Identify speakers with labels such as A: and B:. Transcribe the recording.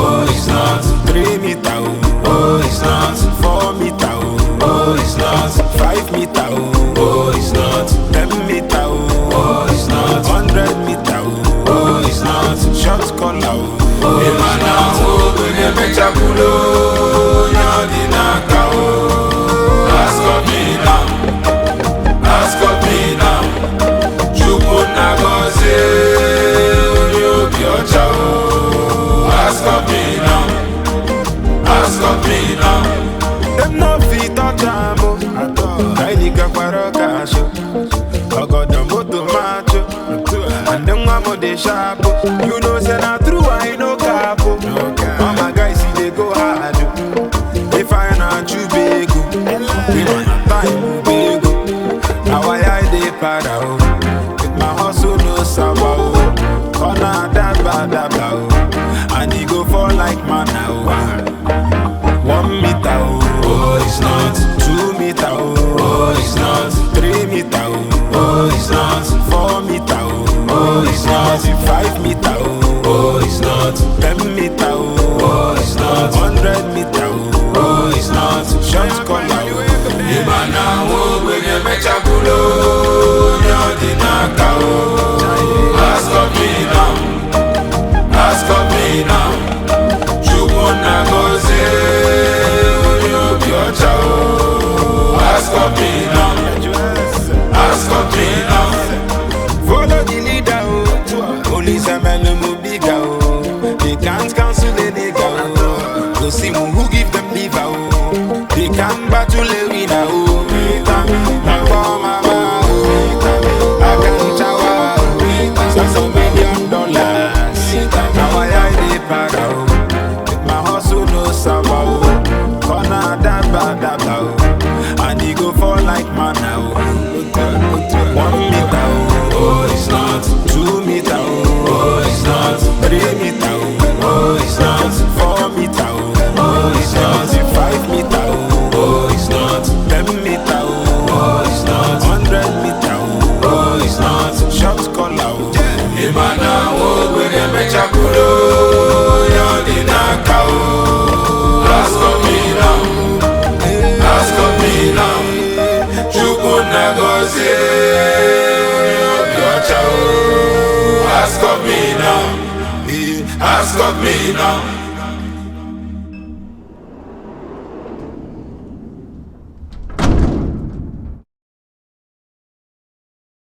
A: oh it's not.
B: 3 meter,
A: Oh it's not.
B: 4 meter,
A: Oh it's not.
B: 5 meter,
A: Oh it's not.
B: 10 meter,
A: Oh it's not.
B: 100 meter,
A: Oh it's not.
B: short collar,
A: Emana wo gbe mecha kulo nyadi naka o. Ask of me now. Ask of me now. Chukwu na gozie onye obi ọcha o. Ask of me now. Ask of me now.
B: them no fit touch am o. Kaili kakwaro kasho, ogodo moto macho, and them one more dey sharp o. You know say na true I no cap o. All my guys see they go hard o. If I na chew big o, we wanna time big o. Now I dey para o, with my hustle no sawa o. Corner daba o, and he go fall like manna o. 1 meter
A: Oh it's not.
B: 2 meter
A: Oh it's not.
B: 3 meter
A: Oh it's not.
B: 4 meter
A: Oh it's not.
B: 5 meter
A: Oh it's not.
B: 10 meter
A: Oh it's not.
B: 100 meter
A: Oh it's not.
B: short collar
A: Emana wo gbe mecha kulo nyadi naka o. Ask of me now. Ask of me now. Chukwu na gozie onye obi ọcha o. Ask of me now. Ask of me now.
B: follow the leader only semelu mu bigger they can't cancel the nigga go see who give them liver they can't battle a winner na for mama I can shower that's $1 million now I dey para with my hustle no sawa corner daba and he go fall like manna 1 meter
A: Oh it's not.
B: 2 meter
A: Oh it's not.
B: 3 meter
A: Oh it's not.
B: 4 meter
A: Oh it's not.
B: 5 meter
A: Oh it's not.
B: 10 meter
A: Oh it's not.
B: 100 meter
A: Oh it's not.
B: short collar
A: Emana wo gbe mecha kulo nyadi naka o. Ask of me now. Ask of me now. Chukwu na gozie onye obi ọcha o. Ask of me now. Ask of me now.